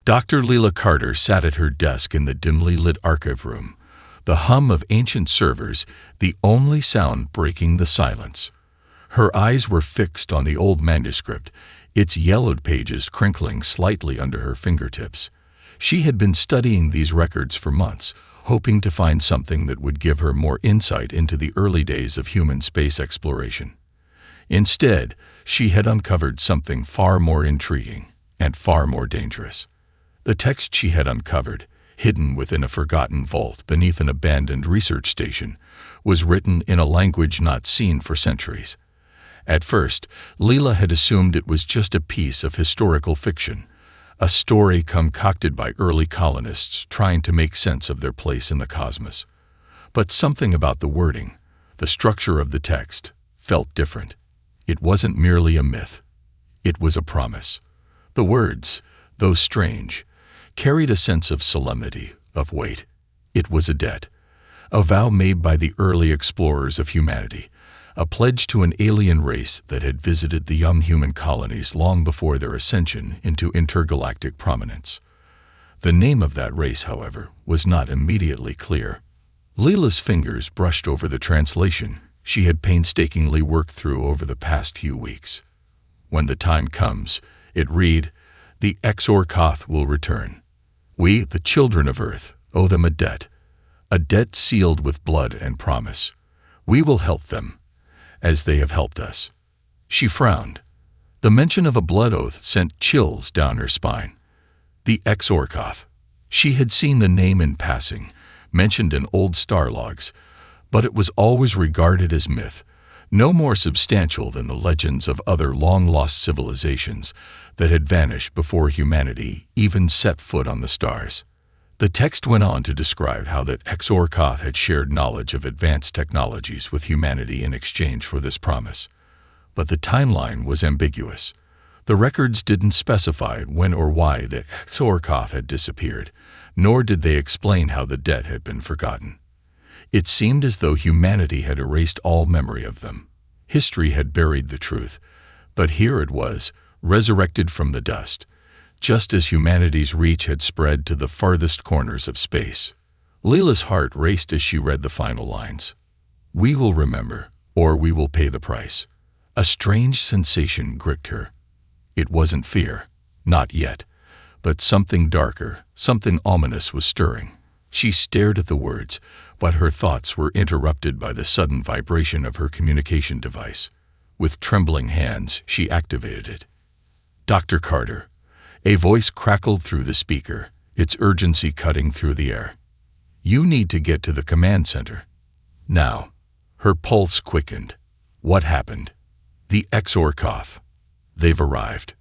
Dr. Leela Carter sat at her desk in the dimly lit archive room, the hum of ancient servers the only sound breaking the silence. Her eyes were fixed on the old manuscript, its yellowed pages crinkling slightly under her fingertips. She had been studying these records for months, hoping to find something that would give her more insight into the early days of human space exploration. Instead, she had uncovered something far more intriguing and far more dangerous. The text she had uncovered, hidden within a forgotten vault beneath an abandoned research station, was written in a language not seen for centuries. At first, Leela had assumed it was just a piece of historical fiction, a story concocted by early colonists trying to make sense of their place in the cosmos. But something about the wording, the structure of the text, felt different. It wasn't merely a myth. It was a promise. The words, though strange, carried a sense of solemnity, of weight. It was a debt, a vow made by the early explorers of humanity, a pledge to an alien race that had visited the young human colonies long before their ascension into intergalactic prominence. The name of that race, however, was not immediately clear. Leela's fingers brushed over the translation she had painstakingly worked through over the past few weeks. When the time comes, it read, "The Exorkoth will return. We, the children of Earth, owe them a debt sealed with blood and promise. We will help them, as they have helped us." She frowned. The mention of a blood oath sent chills down her spine. The Exorkoth. She had seen the name in passing, mentioned in old star logs, but it was always regarded as myth, no more substantial than the legends of other long-lost civilizations that had vanished before humanity even set foot on the stars. The text went on to describe how the Exorkoth had shared knowledge of advanced technologies with humanity in exchange for this promise. But the timeline was ambiguous. The records didn't specify when or why the Exorkoth had disappeared, nor did they explain how the debt had been forgotten. It seemed as though humanity had erased all memory of them. History had buried the truth, but here it was, resurrected from the dust, just as humanity's reach had spread to the farthest corners of space. Leela's heart raced as she read the final lines. "We will remember, or we will pay the price." A strange sensation gripped her. It wasn't fear, not yet, but something darker, something ominous was stirring. She stared at the words, but her thoughts were interrupted by the sudden vibration of her communication device. With trembling hands, she activated it. "Dr. Carter." A voice crackled through the speaker, its urgency cutting through the air. "You need to get to the command center. Now." Her pulse quickened. What happened? "The Exorkoth. They've arrived."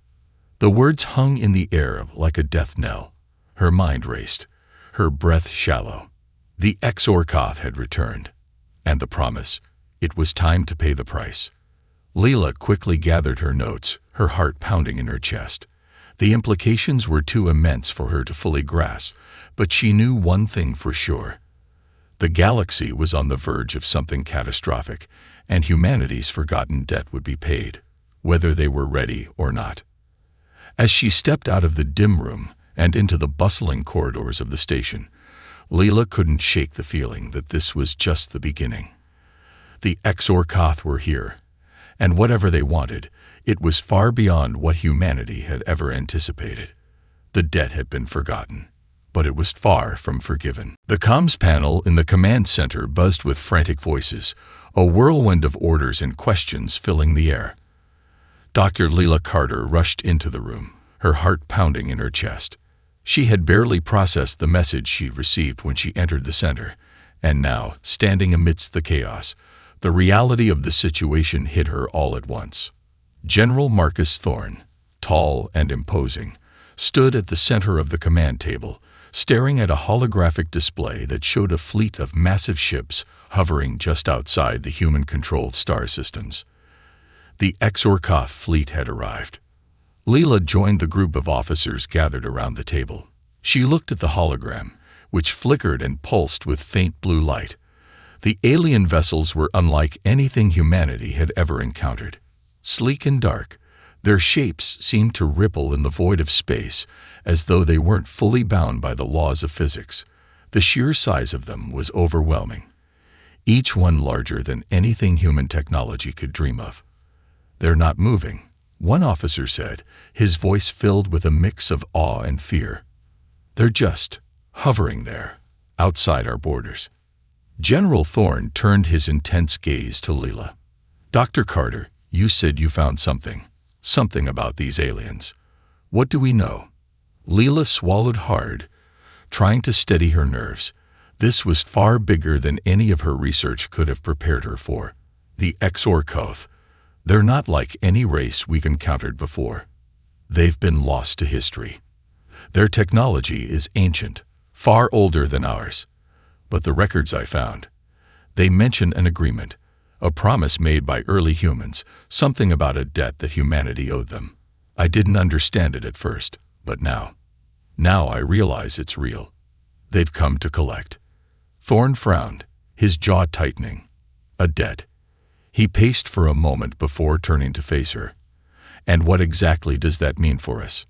The words hung in the air like a death knell. Her mind raced, her breath shallow. The Exorkoth had returned. And the promise. It was time to pay the price. Leela quickly gathered her notes, her heart pounding in her chest. The implications were too immense for her to fully grasp, but she knew one thing for sure. The galaxy was on the verge of something catastrophic, and humanity's forgotten debt would be paid, whether they were ready or not. As she stepped out of the dim room and into the bustling corridors of the station, Leela couldn't shake the feeling that this was just the beginning. The Exorkoth were here, and whatever they wanted, it was far beyond what humanity had ever anticipated. The debt had been forgotten, but it was far from forgiven. The comms panel in the command center buzzed with frantic voices, a whirlwind of orders and questions filling the air. Dr. Leela Carter rushed into the room, her heart pounding in her chest. She had barely processed the message she'd received when she entered the center, and now, standing amidst the chaos, the reality of the situation hit her all at once. General Marcus Thorne, tall and imposing, stood at the center of the command table, staring at a holographic display that showed a fleet of massive ships hovering just outside the human-controlled star systems. The Exorkoth fleet had arrived. Leela joined the group of officers gathered around the table. She looked at the hologram, which flickered and pulsed with faint blue light. The alien vessels were unlike anything humanity had ever encountered. Sleek and dark, Their shapes seemed to ripple in the void of space, as though they weren't fully bound by the laws of physics. The sheer size of them was overwhelming, each one larger than anything human technology could dream of. "They're not moving," one officer said, his voice filled with a mix of awe and fear. "They're just hovering there, outside our borders." General Thorne turned his intense gaze to Leela. "Dr. Carter, you said you found something about these aliens. What do we know?" Leela swallowed hard, trying to steady her nerves. This was far bigger than any of her research could have prepared her for. "The Orcs. They're not like any race we've encountered before. They've been lost to history. Their technology is ancient, far older than ours. But the records I found, they mention an agreement, a promise made by early humans, something about a debt that humanity owed them. I didn't understand it at first, but now I realize it's real. They've come to collect." Thorne frowned, his jaw tightening. "A debt." He paced for a moment before turning to face her. "And what exactly does that mean for us?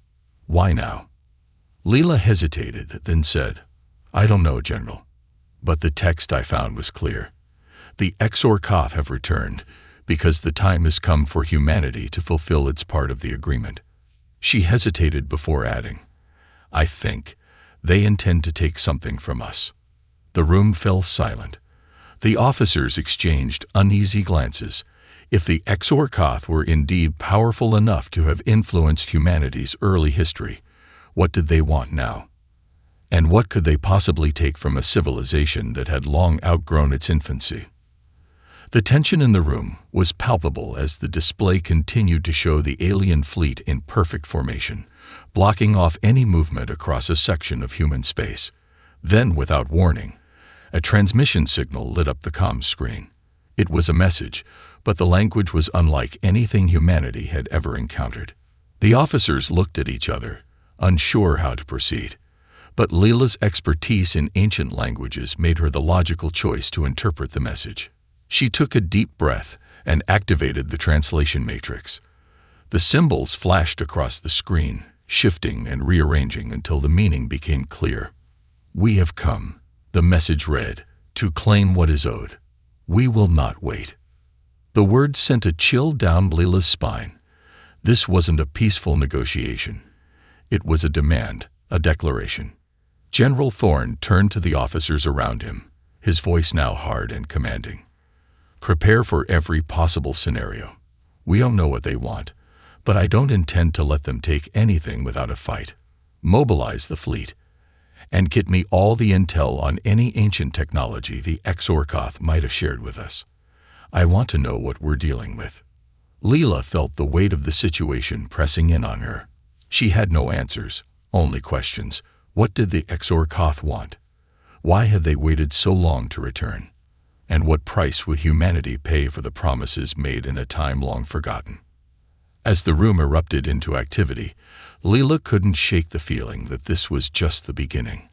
Why now?" Leela hesitated, then said, "I don't know, General. But the text I found was clear. The Orcs have returned because the time has come for humanity to fulfill its part of the agreement." She hesitated before adding, "I think they intend to take something from us." The room fell silent. The officers exchanged uneasy glances. If the Orcs were indeed powerful enough to have influenced humanity's early history, what did they want now? And what could they possibly take from a civilization that had long outgrown its infancy? The tension in the room was palpable as the display continued to show the alien fleet in perfect formation, blocking off any movement across a section of human space. Then, without warning, a transmission signal lit up the comms screen. It was a message, but the language was unlike anything humanity had ever encountered. The officers looked at each other, unsure how to proceed. But Leela's expertise in ancient languages made her the logical choice to interpret the message. She took a deep breath and activated the translation matrix. The symbols flashed across the screen, shifting and rearranging until the meaning became clear. "We have come," the message read, "to claim what is owed. We will not wait." The words sent a chill down Leela's spine. This wasn't a peaceful negotiation. It was a demand, a declaration. General Thorne turned to the officers around him, his voice now hard and commanding. "Prepare for every possible scenario. We don't know what they want, but I don't intend to let them take anything without a fight. Mobilize the fleet, and get me all the intel on any ancient technology the Orcs might have shared with us. I want to know what we're dealing with." Leela felt the weight of the situation pressing in on her. She had no answers, only questions. What did the Orcs want? Why had they waited so long to return? And what price would humanity pay for the promises made in a time long forgotten? As the room erupted into activity, Leela couldn't shake the feeling that this was just the beginning.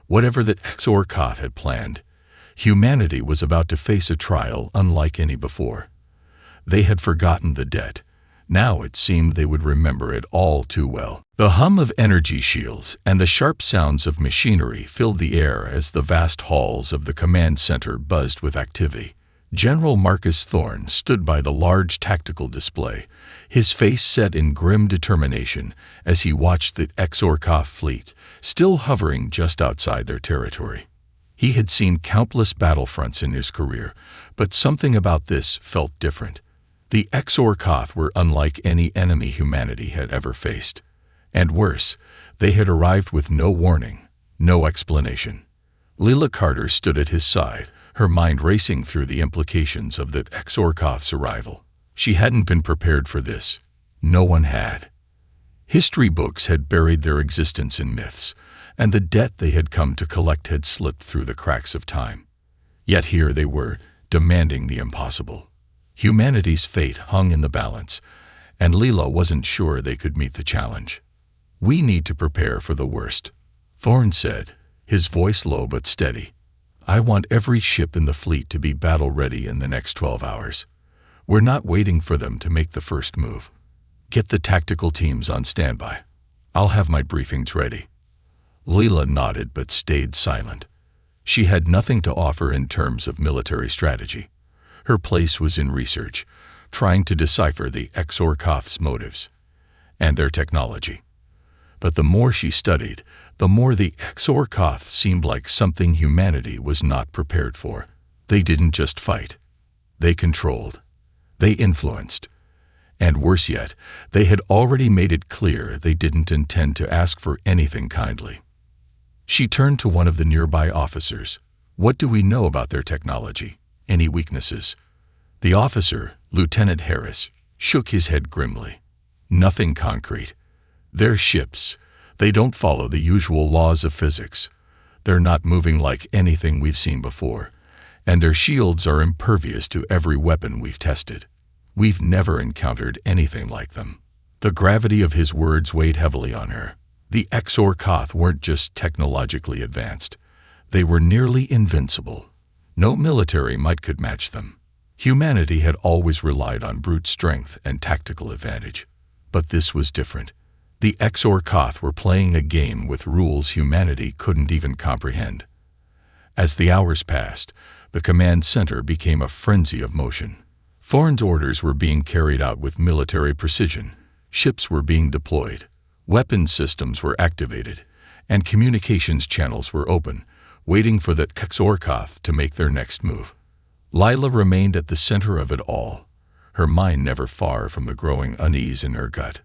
Whatever the Orcs had planned, humanity was about to face a trial unlike any before. They had forgotten the debt. Now it seemed they would remember it all too well. The hum of energy shields and the sharp sounds of machinery filled the air as the vast halls of the command center buzzed with activity. General Marcus Thorne stood by the large tactical display, his face set in grim determination as he watched the Orcs fleet, still hovering just outside their territory. He had seen countless battlefronts in his career, but something about this felt different. The Orcs were unlike any enemy humanity had ever faced. And worse, they had arrived with no warning, no explanation. Leela Carter stood at his side, her mind racing through the implications of the Orcs' arrival. She hadn't been prepared for this. No one had. History books had buried their existence in myths, and the debt they had come to collect had slipped through the cracks of time. Yet here they were, demanding the impossible. Humanity's fate hung in the balance, and Leela wasn't sure they could meet the challenge. "We need to prepare for the worst," Thorne said, his voice low but steady. "I want every ship in the fleet to be battle-ready in the next 12 hours. We're not waiting for them to make the first move. Get the tactical teams on standby. I'll have my briefings ready." Leela nodded but stayed silent. She had nothing to offer in terms of military strategy. Her place was in research, trying to decipher the Orcs' motives and their technology. But the more she studied, the more the Orcs seemed like something humanity was not prepared for. They didn't just fight. They controlled. They influenced. And worse yet, they had already made it clear they didn't intend to ask for anything kindly. She turned to one of the nearby officers. "What do we know about their technology? Any weaknesses?" The officer, Lieutenant Harris, shook his head grimly. "Nothing concrete. They're ships. They don't follow the usual laws of physics. They're not moving like anything we've seen before, and their shields are impervious to every weapon we've tested. We've never encountered anything like them." The gravity of his words weighed heavily on her. The Orcs weren't just technologically advanced. They were nearly invincible. No military might could match them. Humanity had always relied on brute strength and tactical advantage. But this was different. The Orcs were playing a game with rules humanity couldn't even comprehend. As the hours passed, the command center became a frenzy of motion. Foreign orders were being carried out with military precision. Ships were being deployed. Weapons systems were activated, and communications channels were open, waiting for the Orcs to make their next move. Lila remained at the center of it all, her mind never far from the growing unease in her gut.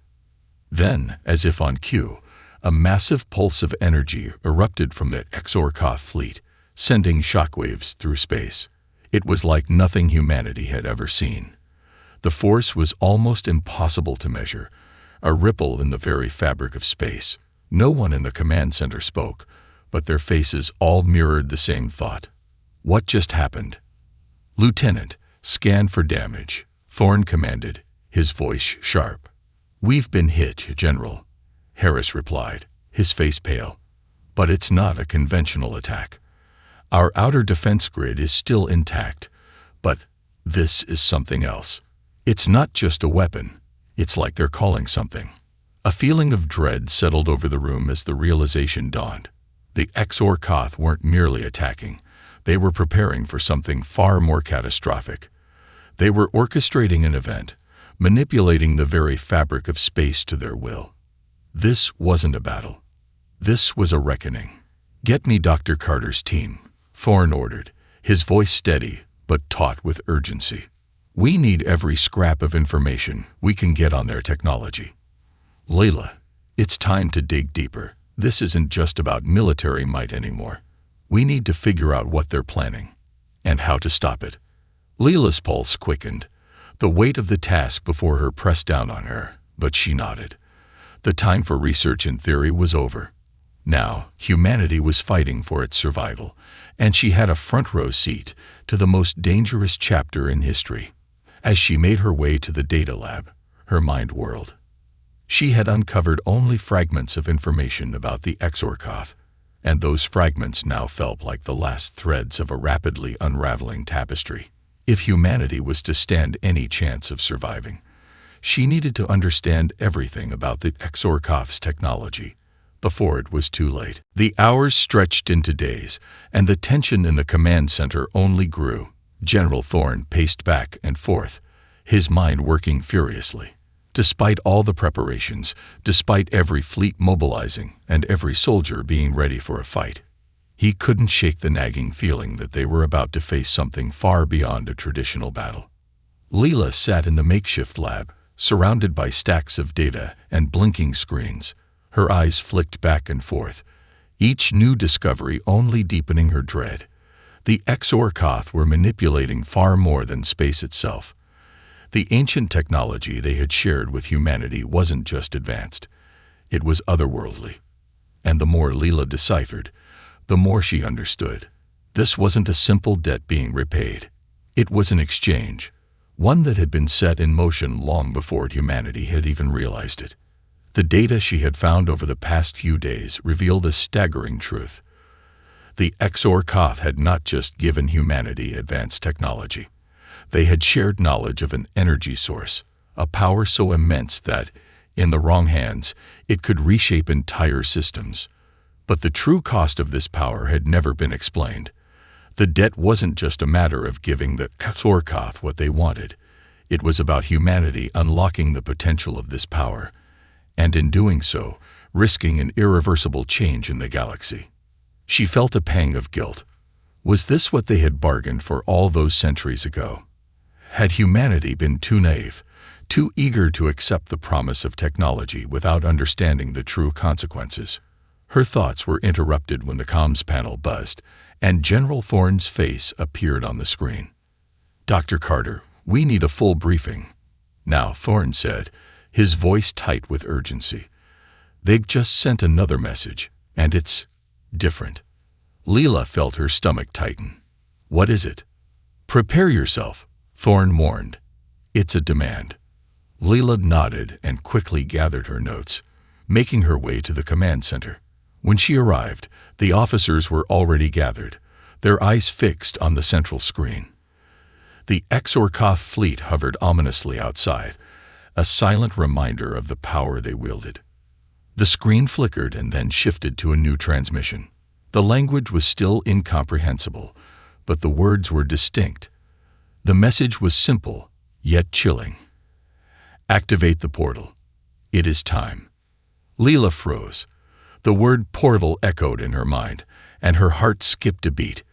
Then, as if on cue, a massive pulse of energy erupted from the Orcs fleet, sending shockwaves through space. It was like nothing humanity had ever seen. The force was almost impossible to measure, a ripple in the very fabric of space. No one in the command center spoke, but their faces all mirrored the same thought. What just happened? "Lieutenant, scan for damage," Thorne commanded, his voice sharp. "We've been hit, General," Harris replied, his face pale. "But it's not a conventional attack. Our outer defense grid is still intact, but this is something else. It's not just a weapon. It's like they're calling something." A feeling of dread settled over the room as the realization dawned. The Orcs weren't merely attacking. They were preparing for something far more catastrophic. They were orchestrating an event, manipulating the very fabric of space to their will. This wasn't a battle. This was a reckoning. "Get me Dr. Carter's team," Thorne ordered, his voice steady but taut with urgency. "We need every scrap of information we can get on their technology." "Leela, it's time to dig deeper. This isn't just about military might anymore. We need to figure out what they're planning and how to stop it." Leela's pulse quickened. The weight of the task before her pressed down on her, but she nodded. The time for research and theory was over. Now, humanity was fighting for its survival, and she had a front-row seat to the most dangerous chapter in history. As she made her way to the data lab, her mind whirled. She had uncovered only fragments of information about the Orcs, and those fragments now felt like the last threads of a rapidly unraveling tapestry. If humanity was to stand any chance of surviving, she needed to understand everything about the Orcs' technology before it was too late. The hours stretched into days, and the tension in the command center only grew. General Thorne paced back and forth, his mind working furiously. Despite all the preparations, despite every fleet mobilizing and every soldier being ready for a fight, he couldn't shake the nagging feeling that they were about to face something far beyond a traditional battle. Leela sat in the makeshift lab, surrounded by stacks of data and blinking screens. Her eyes flicked back and forth, each new discovery only deepening her dread. The Orcs were manipulating far more than space itself. The ancient technology they had shared with humanity wasn't just advanced, it was otherworldly. And the more Leela deciphered, the more she understood. This wasn't a simple debt being repaid. It was an exchange, one that had been set in motion long before humanity had even realized it. The data she had found over the past few days revealed a staggering truth. The Orcs had not just given humanity advanced technology. They had shared knowledge of an energy source, a power so immense that, in the wrong hands, it could reshape entire systems. But the true cost of this power had never been explained. The debt wasn't just a matter of giving the Orcs what they wanted. It was about humanity unlocking the potential of this power, and in doing so, risking an irreversible change in the galaxy. She felt a pang of guilt. Was this what they had bargained for all those centuries ago? Had humanity been too naive, too eager to accept the promise of technology without understanding the true consequences? Her thoughts were interrupted when the comms panel buzzed, and General Thorne's face appeared on the screen. "Dr. Carter, we need a full briefing." "Now," Thorne said, his voice tight with urgency. "They've just sent another message, and it's different." Leela felt her stomach tighten. "What is it?" "Prepare yourself," Thorne warned. "It's a demand." Leela nodded and quickly gathered her notes, making her way to the command center. When she arrived, the officers were already gathered, their eyes fixed on the central screen. The Orcs fleet hovered ominously outside, a silent reminder of the power they wielded. The screen flickered and then shifted to a new transmission. The language was still incomprehensible, but the words were distinct. The message was simple, yet chilling. "Activate the portal. It is time." Leela froze. The word portal echoed in her mind, and her heart skipped a beat.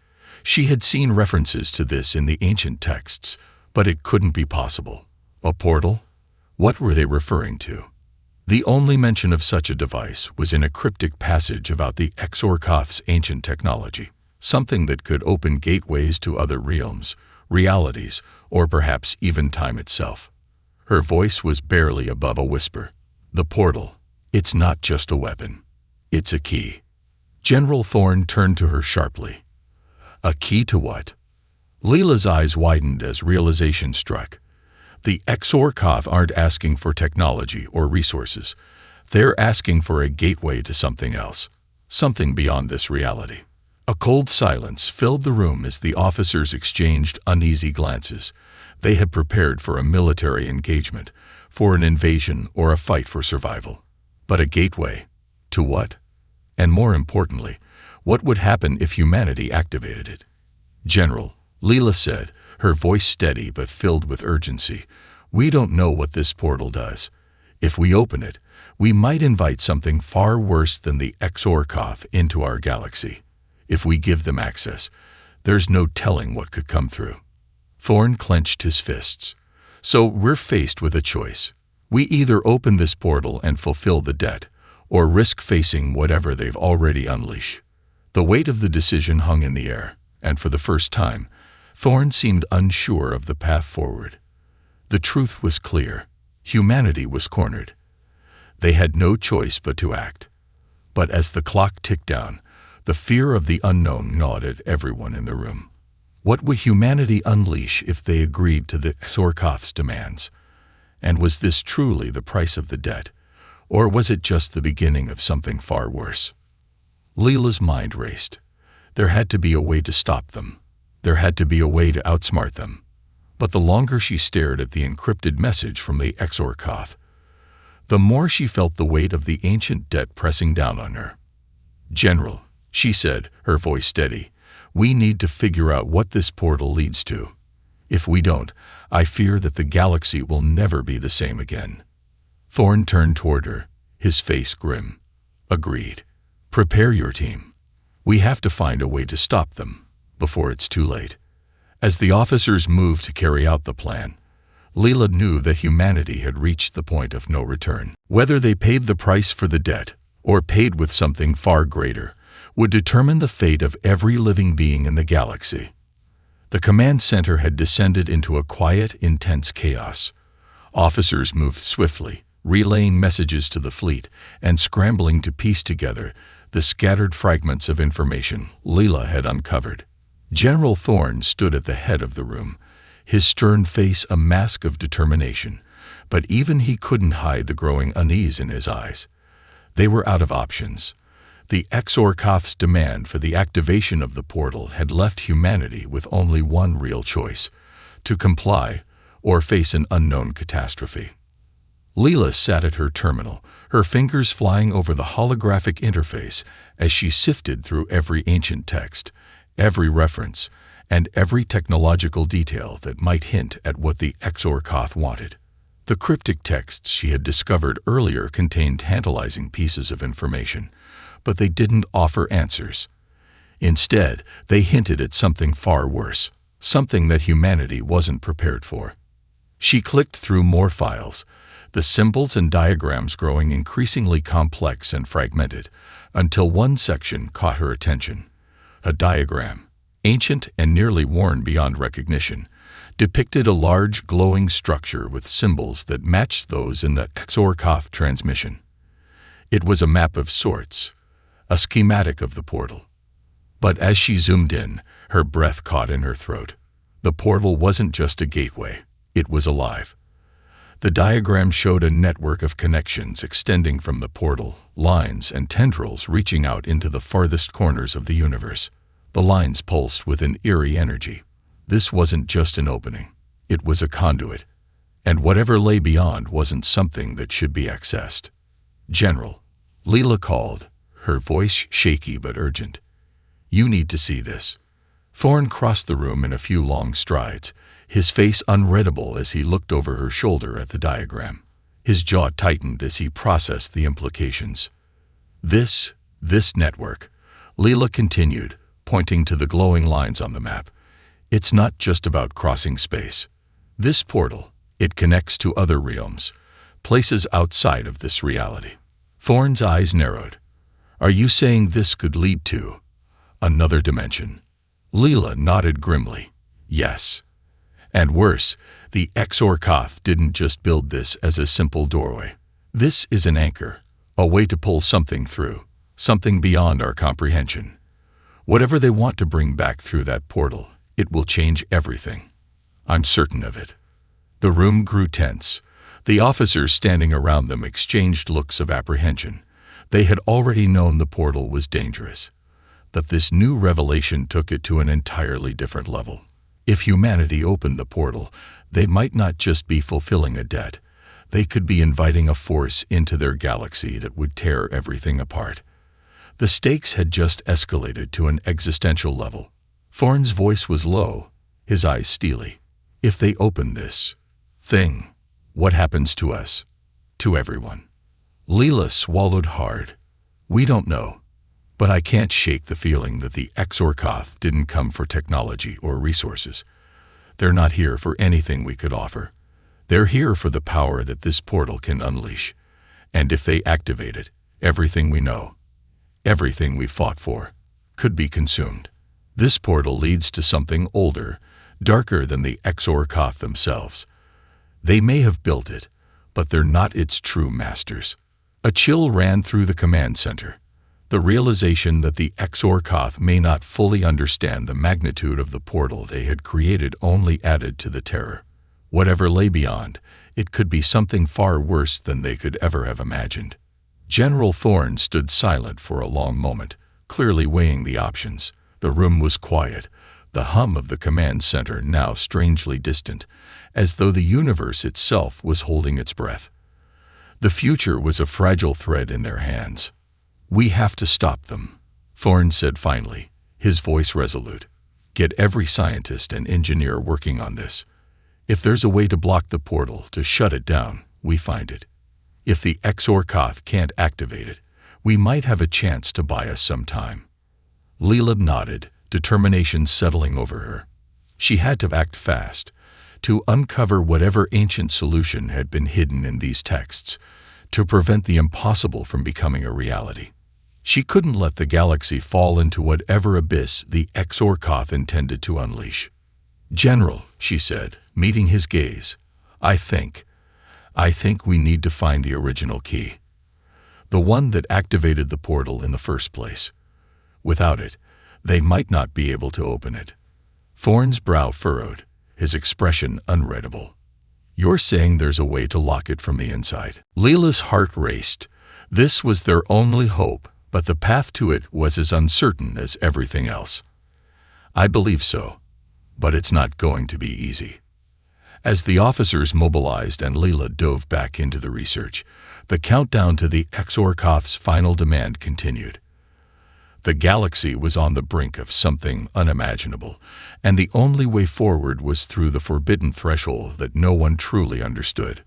She had seen references to this in the ancient texts, but it couldn't be possible. A portal? What were they referring to? The only mention of such a device was in a cryptic passage about the Orcs' ancient technology, something that could open gateways to other realms, realities, or perhaps even time itself. Her voice was barely above a whisper. "The portal. It's not just a weapon. It's a key." General Thorne turned to her sharply. "A key to what?" Leela's eyes widened as realization struck. The Orcs aren't asking for technology or resources. They're asking for a gateway to something else, something beyond this reality. A cold silence filled the room as the officers exchanged uneasy glances. They had prepared for a military engagement, for an invasion or a fight for survival. But a gateway? To what? And more importantly, what would happen if humanity activated it? "General," Leela said, her voice steady but filled with urgency, "we don't know what this portal does. If we open it, we might invite something far worse than the Orcs into our galaxy. If we give them access, there's no telling what could come through." Thorne clenched his fists. "So we're faced with a choice. We either open this portal and fulfill the debt, or risk facing whatever they've already unleashed." The weight of the decision hung in the air, and for the first time, Thorne seemed unsure of the path forward. The truth was clear. Humanity was cornered. They had no choice but to act. But as the clock ticked down, the fear of the unknown gnawed at everyone in the room. What would humanity unleash if they agreed to the Orcs' demands? And was this truly the price of the debt, or was it just the beginning of something far worse? Leela's mind raced. There had to be a way to stop them. There had to be a way to outsmart them. But the longer she stared at the encrypted message from the Orcs, the more she felt the weight of the ancient debt pressing down on her. "General," she said, her voice steady, "we need to figure out what this portal leads to. If we don't, I fear that the galaxy will never be the same again." Thorne turned toward her, his face grim. "Agreed. Prepare your team. We have to find a way to stop them, before it's too late." As the officers moved to carry out the plan, Leela knew that humanity had reached the point of no return. Whether they paid the price for the debt, or paid with something far greater, would determine the fate of every living being in the galaxy. The command center had descended into a quiet, intense chaos. Officers moved swiftly, relaying messages to the fleet and scrambling to piece together the scattered fragments of information Leela had uncovered. General Thorne stood at the head of the room, his stern face a mask of determination, but even he couldn't hide the growing unease in his eyes. They were out of options. The Orcs' demand for the activation of the portal had left humanity with only one real choice: to comply or face an unknown catastrophe. Leela sat at her terminal, her fingers flying over the holographic interface as she sifted through every ancient text, every reference, and every technological detail that might hint at what the Exorcoth wanted. The cryptic texts she had discovered earlier contained tantalizing pieces of information, but they didn't offer answers. Instead, they hinted at something far worse, something that humanity wasn't prepared for. She clicked through more files, the symbols and diagrams growing increasingly complex and fragmented, until one section caught her attention. A diagram, ancient and nearly worn beyond recognition, depicted a large glowing structure with symbols that matched those in the Exorcoth transmission. It was a map of sorts, a schematic of the portal. But as she zoomed in, her breath caught in her throat. The portal wasn't just a gateway, it was alive. The diagram showed a network of connections extending from the portal, lines and tendrils reaching out into the farthest corners of the universe. The lines pulsed with an eerie energy. This wasn't just an opening, it was a conduit, and whatever lay beyond wasn't something that should be accessed. "General," Leela called, her voice shaky but urgent. "You need to see this." Thorn crossed the room in a few long strides, his face unreadable as he looked over her shoulder at the diagram. His jaw tightened as he processed the implications. This network," Leela continued, pointing to the glowing lines on the map. "It's not just about crossing space. This portal, it connects to other realms, places outside of this reality." Thorn's eyes narrowed. "Are you saying this could lead to another dimension?" Leela nodded grimly. "Yes. And worse, the Exorcoth didn't just build this as a simple doorway. This is an anchor, a way to pull something through, something beyond our comprehension. Whatever they want to bring back through that portal, it will change everything. I'm certain of it." The room grew tense. The officers standing around them exchanged looks of apprehension. They had already known the portal was dangerous, but this new revelation took it to an entirely different level. If humanity opened the portal, they might not just be fulfilling a debt. They could be inviting a force into their galaxy that would tear everything apart. The stakes had just escalated to an existential level. Thorn's voice was low, his eyes steely. "If they open this thing, what happens to us? To everyone?" Leela swallowed hard. "We don't know, but I can't shake the feeling that the Exorcoth didn't come for technology or resources. They're not here for anything we could offer. They're here for the power that this portal can unleash. And if they activate it, everything we know, everything we fought for, could be consumed. This portal leads to something older, darker than the Exorcoth themselves. They may have built it, but they're not its true masters." A chill ran through the command center. The realization that the Exorcoth may not fully understand the magnitude of the portal they had created only added to the terror. Whatever lay beyond, it could be something far worse than they could ever have imagined. General Thorn stood silent for a long moment, clearly weighing the options. The room was quiet, the hum of the command center now strangely distant, as though the universe itself was holding its breath. The future was a fragile thread in their hands. "We have to stop them," Thorn said finally, his voice resolute. "Get every scientist and engineer working on this. If there's a way to block the portal, to shut it down, we find it. If the Exorcoth can't activate it, we might have a chance to buy us some time." Leela nodded, determination settling over her. She had to act fast, to uncover whatever ancient solution had been hidden in these texts, to prevent the impossible from becoming a reality. She couldn't let the galaxy fall into whatever abyss the Exorcoth intended to unleash. "General," she said, meeting his gaze, I think we need to find the original key. The one that activated the portal in the first place. Without it, they might not be able to open it." Thorn's brow furrowed, his expression unreadable. "You're saying there's a way to lock it from the inside?" Leela's heart raced. This was their only hope, but the path to it was as uncertain as everything else. "I believe so, but it's not going to be easy." As the officers mobilized and Leela dove back into the research, the countdown to the Exorkoth's final demand continued. The galaxy was on the brink of something unimaginable, and the only way forward was through the forbidden threshold that no one truly understood.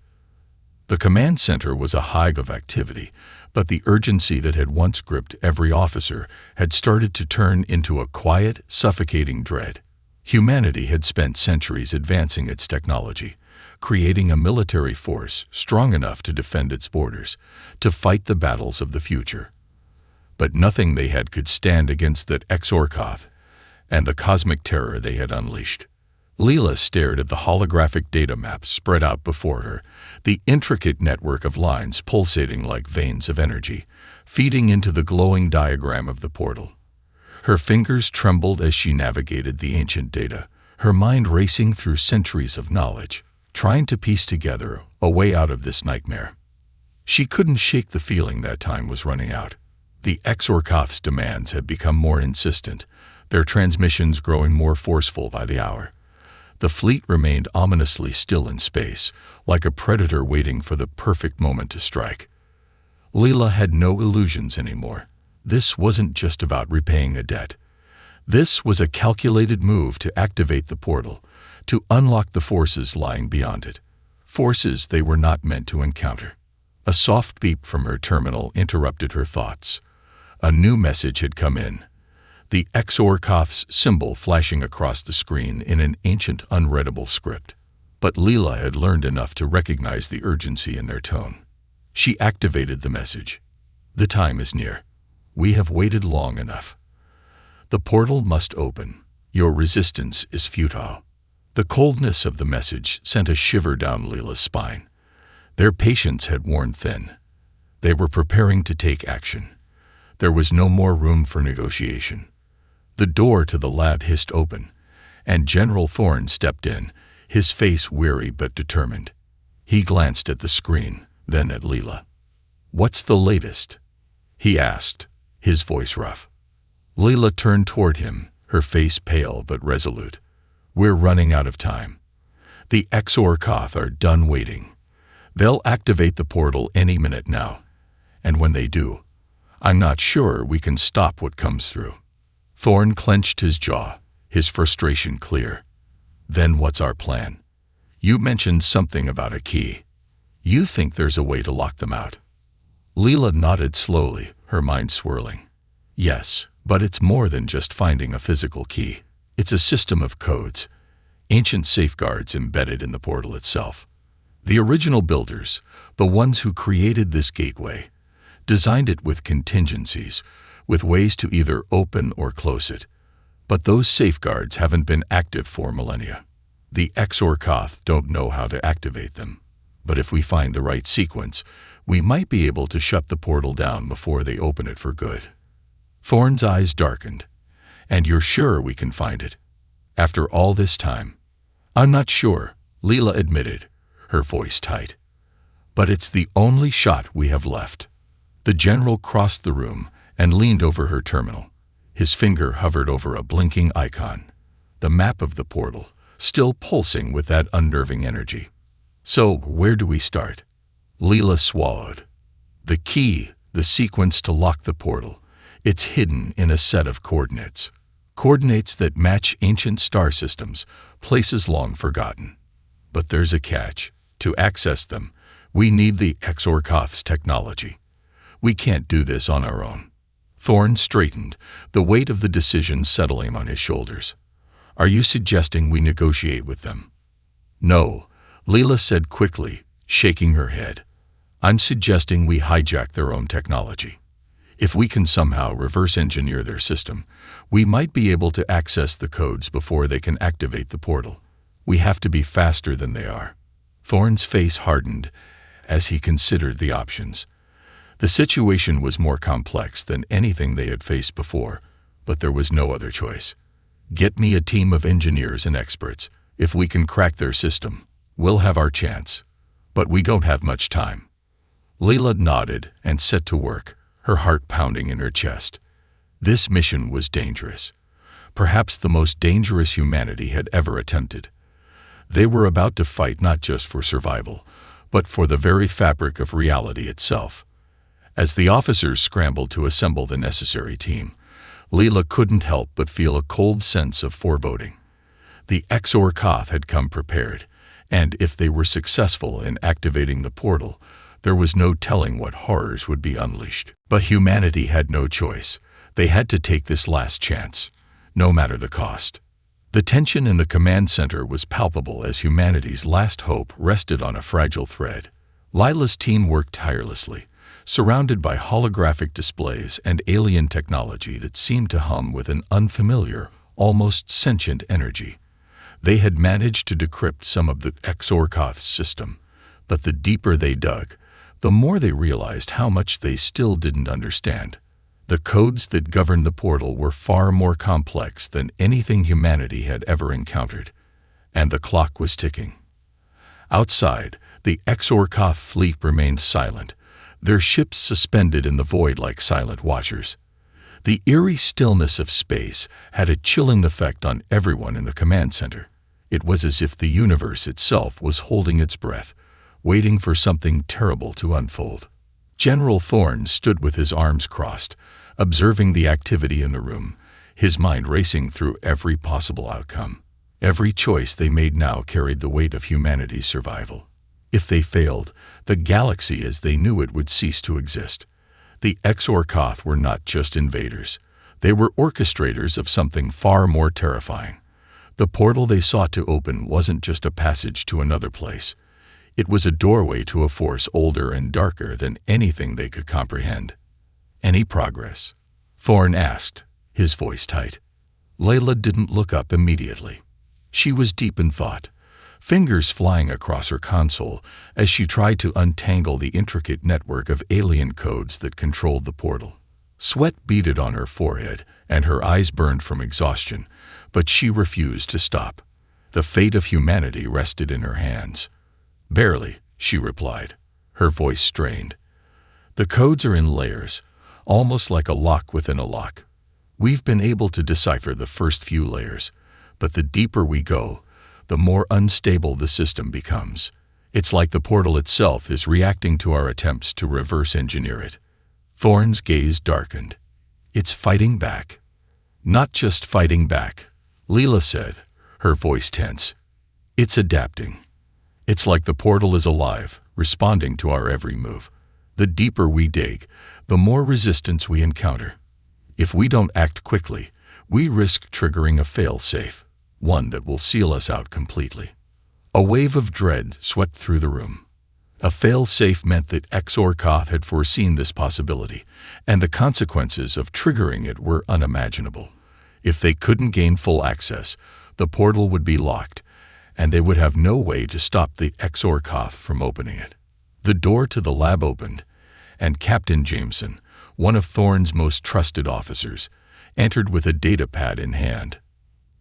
The command center was a hive of activity, but the urgency that had once gripped every officer had started to turn into a quiet, suffocating dread. Humanity had spent centuries advancing its technology, creating a military force strong enough to defend its borders, to fight the battles of the future. But nothing they had could stand against that Exorkoth and the cosmic terror they had unleashed. Leela stared at the holographic data map spread out before her, the intricate network of lines pulsating like veins of energy, feeding into the glowing diagram of the portal. Her fingers trembled as she navigated the ancient data, her mind racing through centuries of knowledge, trying to piece together a way out of this nightmare. She couldn't shake the feeling that time was running out. The Exorkoth's demands had become more insistent, their transmissions growing more forceful by the hour. The fleet remained ominously still in space, like a predator waiting for the perfect moment to strike. Leela had no illusions anymore. This wasn't just about repaying a debt. This was a calculated move to activate the portal, to unlock the forces lying beyond it, forces they were not meant to encounter. A soft beep from her terminal interrupted her thoughts. A new message had come in, the Exorkoth's symbol flashing across the screen in an ancient, unreadable script. But Leela had learned enough to recognize the urgency in their tone. She activated the message. The time is near. We have waited long enough. The portal must open. Your resistance is futile. The coldness of the message sent a shiver down Leela's spine. Their patience had worn thin. They were preparing to take action. There was no more room for negotiation. The door to the lab hissed open, and General Thorne stepped in, his face weary but determined. He glanced at the screen, then at Leela. "What's the latest?" he asked, his voice rough. Leela turned toward him, her face pale but resolute. "We're running out of time. The Exorkoth are done waiting. They'll activate the portal any minute now, and when they do, I'm not sure we can stop what comes through." Thorne clenched his jaw, his frustration clear. "Then what's our plan? You mentioned something about a key. You think there's a way to lock them out?" Leela nodded slowly, her mind swirling. "Yes, but it's more than just finding a physical key. It's a system of codes, ancient safeguards embedded in the portal itself. The original builders, the ones who created this gateway, designed it with contingencies, with ways to either open or close it. But those safeguards haven't been active for millennia. The Exorkoth don't know how to activate them. But if we find the right sequence, we might be able to shut the portal down before they open it for good." Thorne's eyes darkened. "And you're sure we can find it? After all this time?" "I'm not sure," Leela admitted, her voice tight. "But it's the only shot we have left." The general crossed the room and leaned over her terminal. His finger hovered over a blinking icon, the map of the portal, still pulsing with that unnerving energy. "So, where do we start?" Leela swallowed. "The key, the sequence to lock the portal. It's hidden in a set of coordinates. Coordinates that match ancient star systems, places long forgotten. But there's a catch. To access them, we need the Exorkoth's technology. We can't do this on our own." Thorne straightened, the weight of the decision settling on his shoulders. "Are you suggesting we negotiate with them?" "No," Leela said quickly, shaking her head. "I'm suggesting we hijack their own technology. If we can somehow reverse engineer their system, we might be able to access the codes before they can activate the portal. We have to be faster than they are." Thorne's face hardened as he considered the options. The situation was more complex than anything they had faced before, but there was no other choice. "Get me a team of engineers and experts. If we can crack their system, we'll have our chance. But we don't have much time." Leela nodded and set to work, her heart pounding in her chest. This mission was dangerous, perhaps the most dangerous humanity had ever attempted. They were about to fight not just for survival, but for the very fabric of reality itself. As the officers scrambled to assemble the necessary team, Leela couldn't help but feel a cold sense of foreboding. The Orcs had come prepared, and if they were successful in activating the portal, there was no telling what horrors would be unleashed. But humanity had no choice. They had to take this last chance, no matter the cost. The tension in the command center was palpable as humanity's last hope rested on a fragile thread. Lila's team worked tirelessly, surrounded by holographic displays and alien technology that seemed to hum with an unfamiliar, almost sentient energy. They had managed to decrypt some of the Orcs' system, but the deeper they dug, the more they realized how much they still didn't understand. The codes that governed the portal were far more complex than anything humanity had ever encountered, and the clock was ticking. Outside, the Orcs fleet remained silent, their ships suspended in the void like silent watchers. The eerie stillness of space had a chilling effect on everyone in the command center. It was as if the universe itself was holding its breath, waiting for something terrible to unfold. General Thorne stood with his arms crossed, observing the activity in the room, his mind racing through every possible outcome. Every choice they made now carried the weight of humanity's survival. If they failed, the galaxy as they knew it would cease to exist. The Orcs were not just invaders. They were orchestrators of something far more terrifying. The portal they sought to open wasn't just a passage to another place. It was a doorway to a force older and darker than anything they could comprehend. "Any progress?" Thorne asked, his voice tight. Layla didn't look up immediately. She was deep in thought, fingers flying across her console as she tried to untangle the intricate network of alien codes that controlled the portal. Sweat beaded on her forehead and her eyes burned from exhaustion, but she refused to stop. The fate of humanity rested in her hands. "Barely," she replied, her voice strained. "The codes are in layers, almost like a lock within a lock. We've been able to decipher the first few layers, but the deeper we go, the more unstable the system becomes. It's like the portal itself is reacting to our attempts to reverse engineer it." Thorne's gaze darkened. "It's fighting back." "Not just fighting back," Leela said, her voice tense. "It's adapting. It's like the portal is alive, responding to our every move. The deeper we dig, the more resistance we encounter. If we don't act quickly, we risk triggering a fail-safe, one that will seal us out completely." A wave of dread swept through the room. A fail-safe meant that Orcs had foreseen this possibility, and the consequences of triggering it were unimaginable. If they couldn't gain full access, the portal would be locked, and they would have no way to stop the Orcs from opening it. The door to the lab opened, and Captain Jameson, one of Thorne's most trusted officers, entered with a data pad in hand.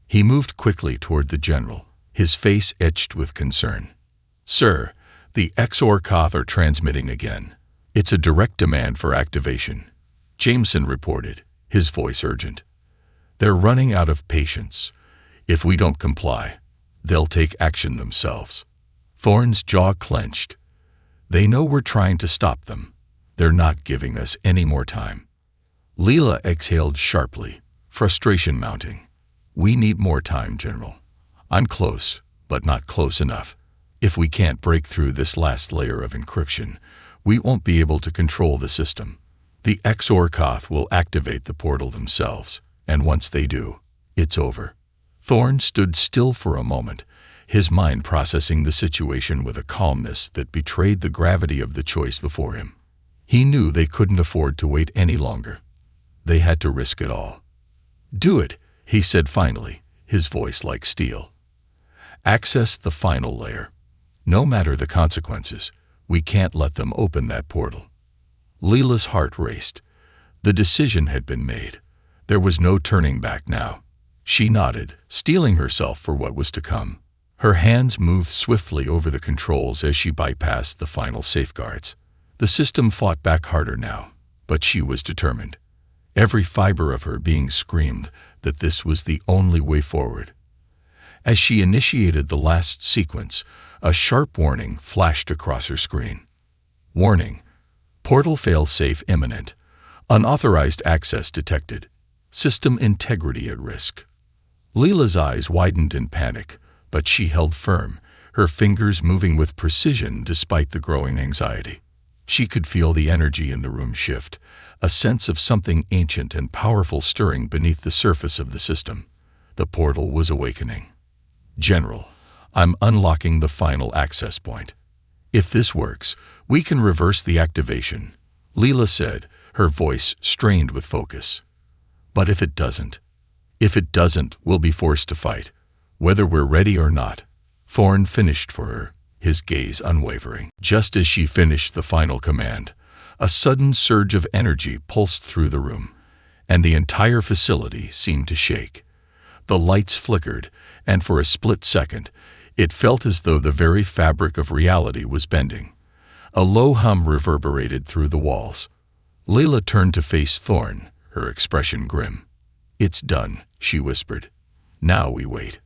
He moved quickly toward the general, his face etched with concern. "Sir, the Orcs are transmitting again. It's a direct demand for activation," Jameson reported, his voice urgent. "They're running out of patience. If we don't comply, they'll take action themselves." Thorne's jaw clenched. "They know we're trying to stop them. They're not giving us any more time." Leela exhaled sharply, frustration mounting. "We need more time, General. I'm close, but not close enough. If we can't break through this last layer of encryption, we won't be able to control the system. The Orcs will activate the portal themselves, and once they do, it's over." Thorne stood still for a moment, his mind processing the situation with a calmness that betrayed the gravity of the choice before him. He knew they couldn't afford to wait any longer. They had to risk it all. "Do it," he said finally, his voice like steel. "Access the final layer. No matter the consequences, we can't let them open that portal." Leela's heart raced. The decision had been made. There was no turning back now. She nodded, steeling herself for what was to come. Her hands moved swiftly over the controls as she bypassed the final safeguards. The system fought back harder now, but she was determined. Every fiber of her being screamed that this was the only way forward. As she initiated the last sequence, a sharp warning flashed across her screen. Warning: portal failsafe imminent. Unauthorized access detected. System integrity at risk. Leela's eyes widened in panic, but she held firm, her fingers moving with precision despite the growing anxiety. She could feel the energy in the room shift, a sense of something ancient and powerful stirring beneath the surface of the system. The portal was awakening. General, I'm unlocking the final access point. If this works, we can reverse the activation, Leela said, her voice strained with focus. But if it doesn't? If it doesn't, we'll be forced to fight, whether we're ready or not. Thorn finished for her, his gaze unwavering. Just as she finished the final command, a sudden surge of energy pulsed through the room, and the entire facility seemed to shake. The lights flickered, and for a split second, it felt as though the very fabric of reality was bending. A low hum reverberated through the walls. Leela turned to face Thorn, her expression grim. "It's done," she whispered. "Now we wait."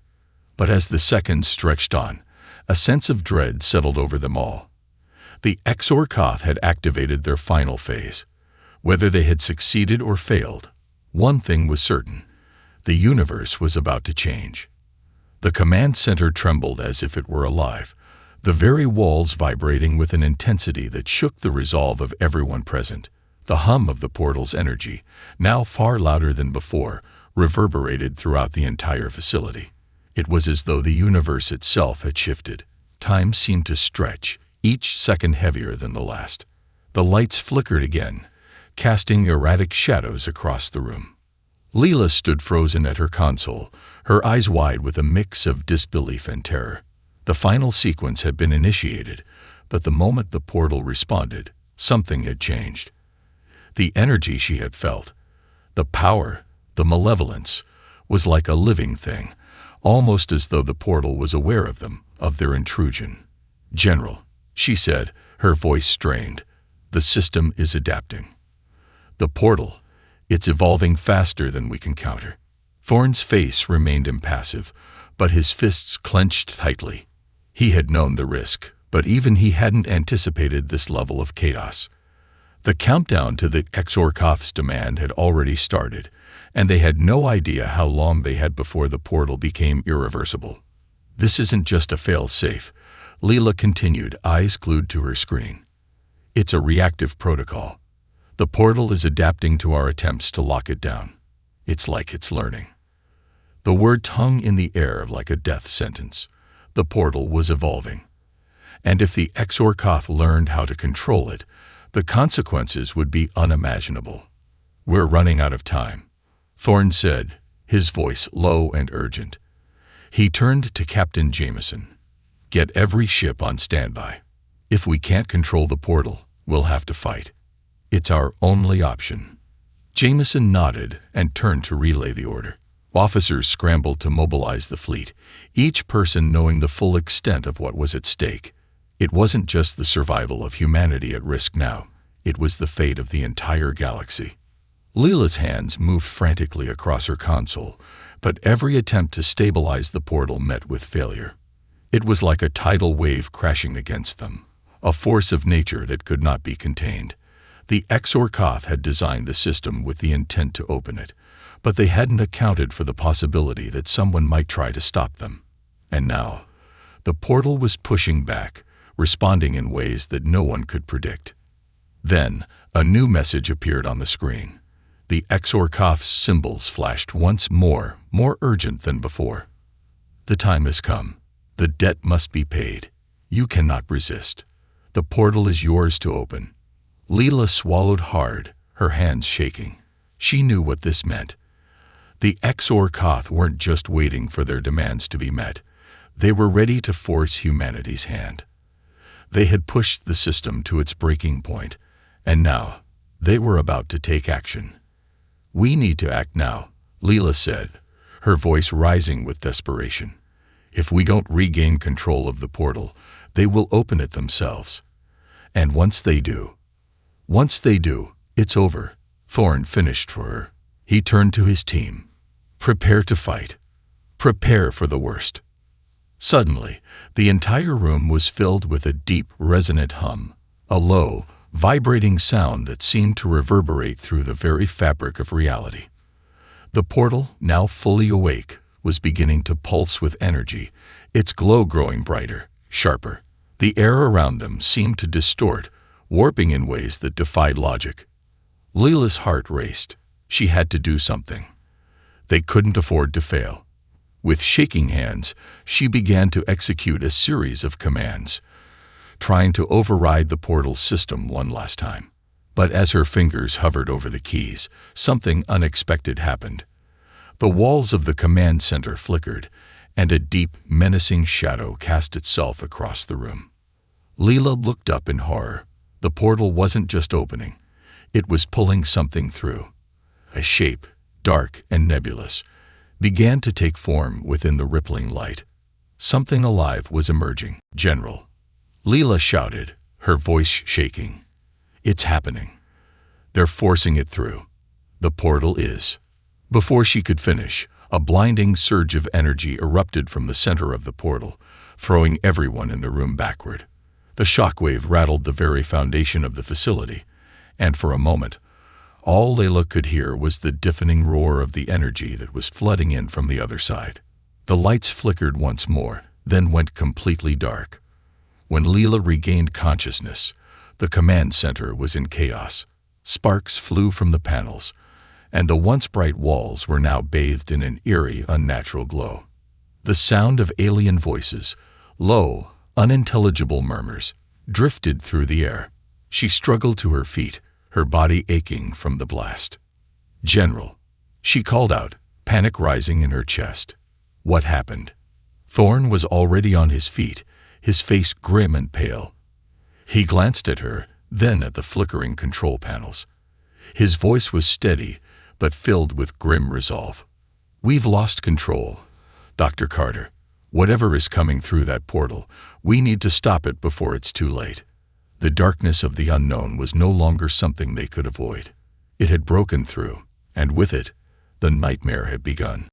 But as the seconds stretched on, a sense of dread settled over them all. The Orcs had activated their final phase. Whether they had succeeded or failed, one thing was certain: the universe was about to change. The command center trembled as if it were alive, the very walls vibrating with an intensity that shook the resolve of everyone present. The hum of the portal's energy, now far louder than before, reverberated throughout the entire facility. It was as though the universe itself had shifted. Time seemed to stretch, each second heavier than the last. The lights flickered again, casting erratic shadows across the room. Leela stood frozen at her console, her eyes wide with a mix of disbelief and terror. The final sequence had been initiated, but the moment the portal responded, something had changed. The energy she had felt, the power, the malevolence, was like a living thing, almost as though the portal was aware of them, of their intrusion. "General," she said, her voice strained, "the system is adapting. The portal, it's evolving faster than we can counter." Thorn's face remained impassive, but his fists clenched tightly. He had known the risk, but even he hadn't anticipated this level of chaos. The countdown to the Orcs' demand had already started, and they had no idea how long they had before the portal became irreversible. "This isn't just a fail-safe," Leela continued, eyes glued to her screen. "It's a reactive protocol. The portal is adapting to our attempts to lock it down. It's like it's learning." The word hung in the air like a death sentence. The portal was evolving. And if the Orcs learned how to control it, the consequences would be unimaginable. "We're running out of time," Thorn said, his voice low and urgent. He turned to Captain Jameson. "Get every ship on standby. If we can't control the portal, we'll have to fight. It's our only option." Jameson nodded and turned to relay the order. Officers scrambled to mobilize the fleet, each person knowing the full extent of what was at stake. It wasn't just the survival of humanity at risk now, it was the fate of the entire galaxy. Leela's hands moved frantically across her console, but every attempt to stabilize the portal met with failure. It was like a tidal wave crashing against them, a force of nature that could not be contained. The Orcs had designed the system with the intent to open it, but they hadn't accounted for the possibility that someone might try to stop them. And now, the portal was pushing back, responding in ways that no one could predict. Then, a new message appeared on the screen. The Orcs' symbols flashed once more urgent than before. "The time has come. The debt must be paid. You cannot resist. The portal is yours to open." Leela swallowed hard, her hands shaking. She knew what this meant. The Orcs weren't just waiting for their demands to be met. They were ready to force humanity's hand. They had pushed the system to its breaking point, and now they were about to take action. "We need to act now," Leela said, her voice rising with desperation. "If we don't regain control of the portal, they will open it themselves. And once they do, it's over." Thorn finished for her. He turned to his team. "Prepare to fight. Prepare for the worst." Suddenly, the entire room was filled with a deep, resonant hum, a low, vibrating sound that seemed to reverberate through the very fabric of reality. The portal, now fully awake, was beginning to pulse with energy, its glow growing brighter, sharper. The air around them seemed to distort, warping in ways that defied logic. Leela's heart raced. She had to do something. They couldn't afford to fail. With shaking hands, she began to execute a series of commands, trying to override the portal system one last time. But as her fingers hovered over the keys, something unexpected happened. The walls of the command center flickered, and a deep, menacing shadow cast itself across the room. Leela looked up in horror. The portal wasn't just opening. It was pulling something through. A shape, dark and nebulous, began to take form within the rippling light. Something alive was emerging. "General," Leela shouted, her voice shaking. "It's happening. They're forcing it through. The portal is." Before she could finish, a blinding surge of energy erupted from the center of the portal, throwing everyone in the room backward. The shockwave rattled the very foundation of the facility, and for a moment, all Leela could hear was the deafening roar of the energy that was flooding in from the other side. The lights flickered once more, then went completely dark. When Leela regained consciousness, the command center was in chaos. Sparks flew from the panels, and the once bright walls were now bathed in an eerie, unnatural glow. The sound of alien voices, low, unintelligible murmurs, drifted through the air. She struggled to her feet, her body aching from the blast. "General," she called out, panic rising in her chest. What happened? Thorn was already on his feet, his face grim and pale. He glanced at her, then at the flickering control panels. His voice was steady, but filled with grim resolve. "We've lost control, Dr. Carter. Whatever is coming through that portal, we need to stop it before it's too late." The darkness of the unknown was no longer something they could avoid. It had broken through, and with it, the nightmare had begun.